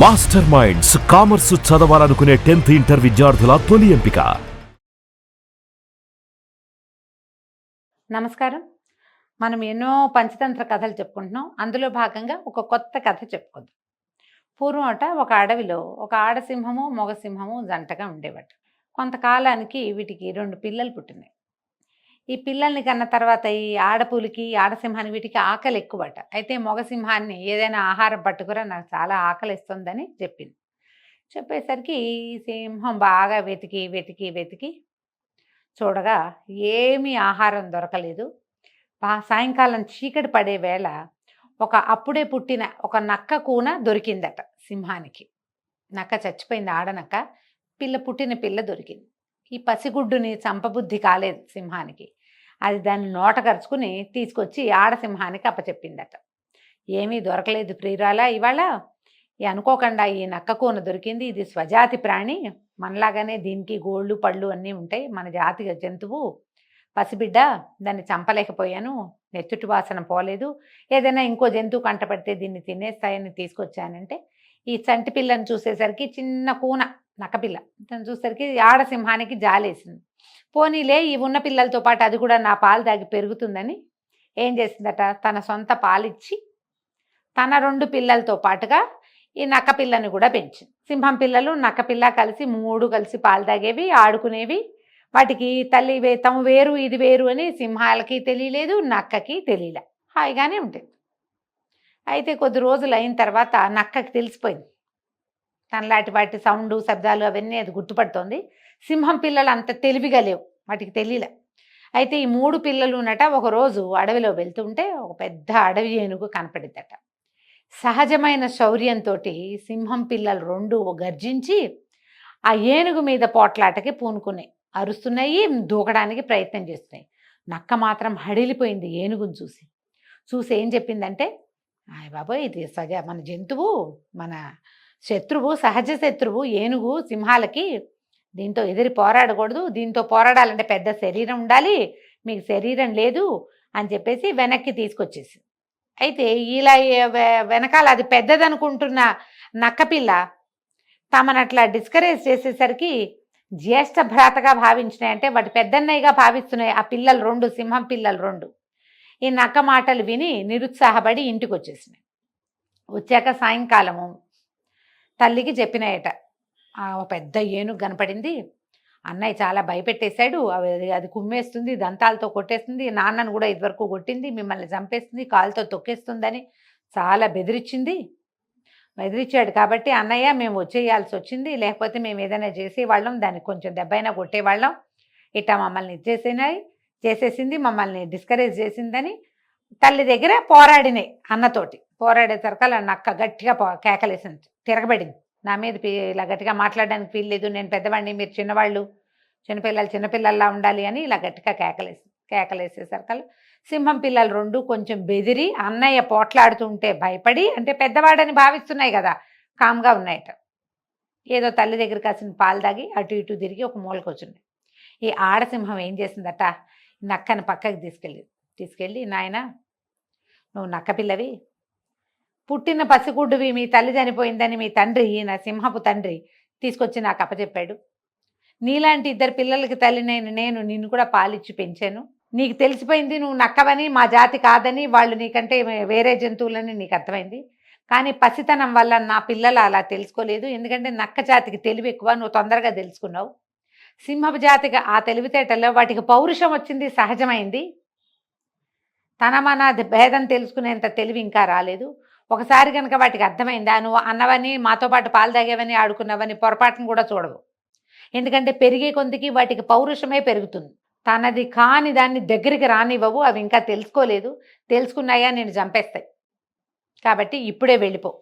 Master minds commerce చదవాలనుకునే 10th inter విద్యార్థుల తొలి ఎంపిక. నమస్కారం. మనం ఎన్నో పంచతంత్ర కథలు చెప్పుకుంటున్నాం. అందులో భాగంగా ఒక కొత్త కథ చెప్పుకుందాం. పూర్వం ఒక అడవిలో ఒక ఆడసింహము మగ సింహము జంటగా ఉండేవట. కొంతకాలానికి వీటికి 2 పిల్లలు పుట్టినాయి. ఈ పిల్లల్ని కన్న తర్వాత ఈ ఆడపులికి ఆడసింహానికి వీటికి ఆకలి ఎక్కువట. అయితే మగ సింహాన్ని ఏదైనా ఆహారం పట్టుకురా, నాకు చాలా ఆకలి ఇస్తుందని చెప్పింది. చెప్పేసరికి ఈ సింహం బాగా వెతికి వెతికి వెతికి చూడగా ఏమీ ఆహారం దొరకలేదు. సాయంకాలం చీకటి పడే వేళ అప్పుడే పుట్టిన ఒక నక్క కూన దొరికిందట సింహానికి. నక్క చచ్చిపోయింది, ఆడనక్క. పుట్టిన పిల్ల దొరికింది. ఈ పసిగుడ్డుని చంపబుద్ధి కాలేదు సింహానికి. అది దాన్ని నోట కరుచుకుని తీసుకొచ్చి ఆడసింహానికి అప్పచెప్పిందట. ఏమీ దొరకలేదు ప్రియురాలా, ఇవాళ అనుకోకుండా ఈ నక్క కూన దొరికింది. ఇది స్వజాతి ప్రాణి, మనలాగానే దీనికి గోళ్ళు పళ్ళు అన్నీ ఉంటాయి. మన జాతి జంతువు, పసిబిడ్డ, దాన్ని చంపలేకపోయాను. నెత్తుటి వాసన పోలేదు. ఏదైనా ఇంకో జంతువు కంటపడితే దీన్ని తినేస్తాయని తీసుకొచ్చానంటే, ఈ చంటి పిల్లని చూసేసరికి చిన్న కూన నక్కపిల్ల తను చూసేసరికి ఆడసింహానికి జాలేసింది. పోనీలే, ఈ ఉన్న పిల్లలతో పాటు అది కూడా నా పాలు తాగి పెరుగుతుందని ఏం చేసిందట, తన సొంత పాలిచ్చి తన 2 పిల్లలతో పాటుగా ఈ నక్క పిల్లని కూడా పెంచింది. సింహం పిల్లలు నక్కపిల్ల కలిసి 3 కలిసి పాలు తాగేవి, ఆడుకునేవి. వాటికి తల్లి తమ వేరు ఇది వేరు అని సింహాలకి తెలియలేదు, నక్కకి తెలియలే, హాయిగానే ఉంటుంది. అయితే కొద్ది రోజులు అయిన తర్వాత నక్కకి తెలిసిపోయింది, తనలాంటి వాటి సౌండ్ శబ్దాలు అవన్నీ అది గుర్తుపడుతోంది. సింహం పిల్లలు అంత తెలివిగా లేవు, వాటికి తెలియలే. అయితే ఈ 3 పిల్లలునట ఒకరోజు అడవిలో వెళ్తుంటే ఒక పెద్ద అడవి ఏనుగు కనపడిద్దట. సహజమైన శౌర్యంతో సింహం పిల్లలు 2 గర్జించి ఆ ఏనుగు మీద పోట్లాటకి పూనుకున్నాయి, అరుస్తున్నాయి, దూకడానికి ప్రయత్నం చేస్తున్నాయి. నక్క మాత్రం హడిలిపోయింది ఏనుగుని చూసి ఏం చెప్పిందంటే, బాబోయ్, ఇది మన జంతువు, మన శత్రువు, సహజ శత్రువు ఏనుగు సింహాలకి. దీంతో ఎదిరి పోరాడకూడదు, దీంతో పోరాడాలంటే పెద్ద శరీరం ఉండాలి, మీకు శరీరం లేదు అని చెప్పేసి వెనక్కి తీసుకొచ్చేసి. అయితే ఇలా వెనకాల అది పెద్దదనుకుంటున్న నక్కపిల్ల తమనట్లా డిస్కరేజ్ చేసేసరికి జ్యేష్ఠ భ్రాతగా భావించినాయి, అంటే వాటి పెద్దన్నయ్యగా భావిస్తున్నాయి ఆ పిల్లలు 2, సింహం పిల్లలు 2. ఈ నక్క మాటలు విని నిరుత్సాహపడి ఇంటికి వచ్చేసినాయి. వచ్చాక సాయంకాలము తల్లికి చెప్పినాయట, పెద్ద ఏనుగు కనపడింది, అన్నయ్య చాలా భయపెట్టేశాడు, అది కుమ్మేస్తుంది, దంతాలతో కొట్టేస్తుంది, నాన్నను కూడా ఇదివరకు కొట్టింది, మిమ్మల్ని చంపేస్తుంది, కాలుతో తొక్కేస్తుందని చాలా బెదిరించాడు. కాబట్టి అన్నయ్య మేము వచ్చేయాల్సి వచ్చింది, లేకపోతే మేము ఏదైనా చేసేవాళ్ళం, దానికి కొంచెం దెబ్బైనా కొట్టేవాళ్ళం. ఇట్లా మమ్మల్ని చేసేసింది, మమ్మల్ని డిస్కరేజ్ చేసిందని తల్లి దగ్గర పోరాడినాయి. అన్నతోటి పోరాడేసరికల్ నక్క గట్టిగా కేకలేసింది, తిరగబడింది. నా మీద ఇలా గట్టిగా మాట్లాడడానికి వీల్లేదు, నేను పెద్దవాడిని, మీరు చిన్నవాళ్ళు, చిన్నపిల్లల్లా ఉండాలి అని ఇలా గట్టిగా కేకలేసేసరికల్ సింహం పిల్లలు 2 కొంచెం బెదిరి అన్నయ్య పోట్లాడుతుంటే భయపడి, అంటే పెద్దవాడని భావిస్తున్నాయి కదా, కామ్గా ఉన్నాయట. ఏదో తల్లి దగ్గర కాసిన పాలు తాగి అటు ఇటు తిరిగి ఒక మూలకు వచ్చింది. ఈ ఆడసింహం ఏం చేసిందట, నక్కని పక్కకి తీసుకెళ్ళి నాయన, నువ్వు నక్క పిల్లవి, పుట్టిన పసిగుడ్డువి, మీ తల్లి చనిపోయిందని మీ తండ్రి, నా సింహపు తండ్రి తీసుకొచ్చి నాకు అప్పచెప్పాడు. నీలాంటి 2 పిల్లలకి తల్లినైన నేను నిన్ను కూడా పాలిచ్చి పెంచాను. నీకు తెలిసిపోయింది నువ్వు నక్కవని, మా జాతి కాదని, వాళ్ళు నీకంటే వేరే జంతువులని నీకు అర్థమైంది. కానీ పసితనం వల్ల నా పిల్లలు అలా తెలుసుకోలేదు, ఎందుకంటే నక్క జాతికి తెలివి ఎక్కువ, నువ్వు తొందరగా తెలుసుకున్నావు. సింహపు జాతికి ఆ తెలివితేటల్లో వాటికి పౌరుషం వచ్చింది, సహజమైంది. తన మన భేదం తెలుసుకునేంత తెలివి ఇంకా రాలేదు. ఒకసారి కనుక వాటికి అర్థమైందా, నువ్వు అన్నవని, మాతో పాటు పాలు తాగేవని, ఆడుకున్నవని పొరపాటును కూడా చూడవు. ఎందుకంటే పెరిగే కొద్దికి వాటికి పౌరుషమే పెరుగుతుంది. తనది కాని దాన్ని దగ్గరికి రానివ్వవు, అవి ఇంకా తెలుసుకోలేదు. తెలుసుకున్నాయా నేను చంపేస్తాయి. కాబట్టి ఇప్పుడే వెళ్ళిపో,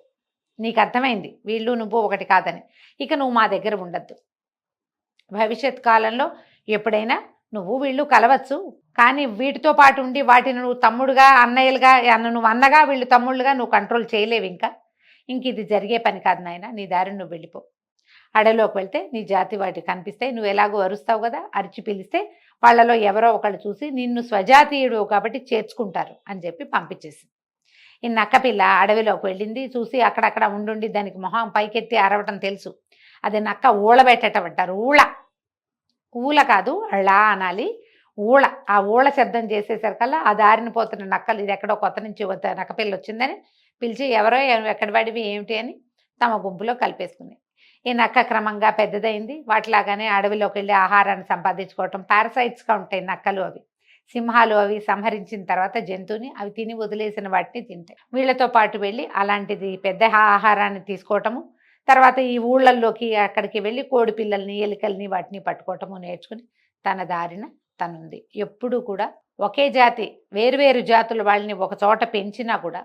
నీకు అర్థమైంది వీళ్ళు నువ్వు ఒకటి కాదని. ఇక నువ్వు మా దగ్గర ఉండద్దు. భవిష్యత్ కాలంలో ఎప్పుడైనా నువ్వు వీళ్ళు కలవచ్చు, కానీ వీటితో పాటు ఉండి వాటిని నువ్వు తమ్ముడుగా, అన్నయ్యలుగా, నువ్వు అన్నగా, వీళ్ళు తమ్ముళ్ళుగా నువ్వు కంట్రోల్ చేయలేవు. ఇంక ఇది జరిగే పని కాదు నాయన, నీ దారిని నువ్వు వెళ్ళిపో. అడవిలోకి వెళ్తే నీ జాతి వాటికి కనిపిస్తాయి, నువ్వు ఎలాగో అరుస్తావు కదా, అరిచి పిలిస్తే వాళ్ళలో ఎవరో ఒకళ్ళు చూసి నిన్ను స్వజాతీయుడు కాబట్టి చేర్చుకుంటారు అని చెప్పి పంపించేసింది. ఈ నక్కపిల్ల అడవిలోకి వెళ్ళింది. చూసి అక్కడక్కడ ఉండుండి దానికి మొహం పైకెత్తి అరవటం తెలుసు. అది నక్క ఊళబెట్టడం అంటారు. ఊళ కాదు, అళ్ళా అనాలి. ఊళ. ఆ ఊళ శబ్దం చేసేసరికల్లా ఆ దారిన పోతున్న నక్కలు ఇది ఎక్కడో కొత్త నుంచి నక్కపిల్ల వచ్చిందని పిలిచి ఎవరో ఎక్కడి వాడివి ఏమిటి అని తమ గుంపులో కలిపేసుకుంది. ఈ నక్క క్రమంగా పెద్దదైంది. వాటిలాగానే అడవిలోకి వెళ్ళి ఆహారాన్ని సంపాదించుకోవటం. పారసైట్స్గా ఉంటాయి నక్కలు. అవి సింహాలు అవి సంహరించిన తర్వాత జంతువుని అవి తిని వదిలేసిన వాటిని తింటాయి. వీళ్ళతో పాటు వెళ్ళి అలాంటిది పెద్ద ఆహారాన్ని తీసుకోవటము, తర్వాత ఈ ఊళ్ళల్లోకి అక్కడికి వెళ్ళి కోడి పిల్లల్ని ఎలుకల్ని వాటిని పట్టుకోవటము నేర్చుకుని తన దారిన తనుంది. ఎప్పుడూ కూడా ఒకే జాతి వేరువేరు జాతుల వాళ్ళని ఒక చోట పెంచినా కూడా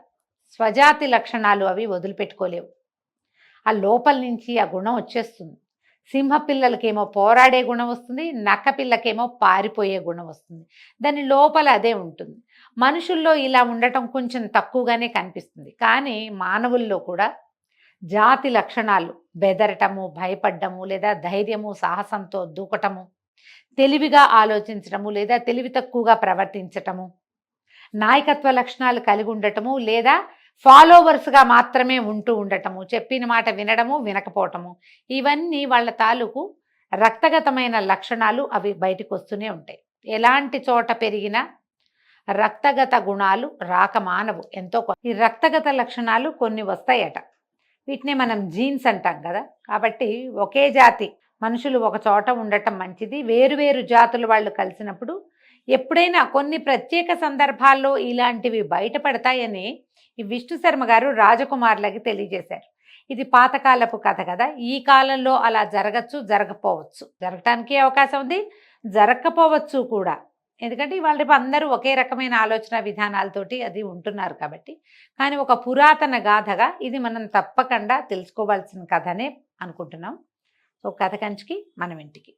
స్వజాతి లక్షణాలు అవి వదిలిపెట్టుకోలేవు. ఆ లోపల నుంచి ఆ గుణం వచ్చేస్తుంది. సింహ పిల్లలకేమో పోరాడే గుణం వస్తుంది, నక్క పిల్లకేమో పారిపోయే గుణం వస్తుంది. దాని లోపల అదే ఉంటుంది. మనుషుల్లో ఇలా ఉండటం కొంచెం తక్కువగానే కనిపిస్తుంది. కానీ మానవుల్లో కూడా జాతి లక్షణాలు బెదరటము, భయపడ్డము, లేదా ధైర్యము సాహసంతో దూకటము, తెలివిగా ఆలోచించటము లేదా తెలివి తక్కువగా ప్రవర్తించటము, నాయకత్వ లక్షణాలు కలిగి ఉండటము లేదా ఫాలోవర్స్గా మాత్రమే ఉంటూ ఉండటము, చెప్పిన మాట వినడము వినకపోవటము, ఇవన్నీ వాళ్ళ తాలూకు రక్తగతమైన లక్షణాలు. అవి బయటకు వస్తూనే ఉంటాయి. ఎలాంటి చోట పెరిగినా రక్తగత గుణాలు రాక మానవు. ఈ రక్తగత లక్షణాలు కొన్ని వస్తాయట. వీటిని మనం జీన్స్ అంటాం కదా. కాబట్టి ఒకే జాతి మనుషులు ఒక చోట ఉండటం మంచిది. వేరువేరు జాతుల వాళ్ళు కలిసినప్పుడు ఎప్పుడైనా కొన్ని ప్రత్యేక సందర్భాల్లో ఇలాంటివి బయటపడతాయని ఈ విష్ణు శర్మ గారు రాజకుమారులకి తెలియజేశారు. ఇది పాతకాలపు కథ కదా. ఈ కాలంలో అలా జరగచ్చు, జరగపోవచ్చు. జరగటానికి అవకాశం ఉంది, జరగకపోవచ్చు కూడా. ఎందుకంటే ఇవాళ రేపు అందరూ ఒకే రకమైన ఆలోచన విధానాలతోటి అది ఉంటున్నారు కాబట్టి. కానీ ఒక పురాతన గాథగా ఇది మనం తప్పకుండా తెలుసుకోవాల్సిన కథనే అనుకుంటున్నాం. సో కథ కంచికి మనం ఇంటికి.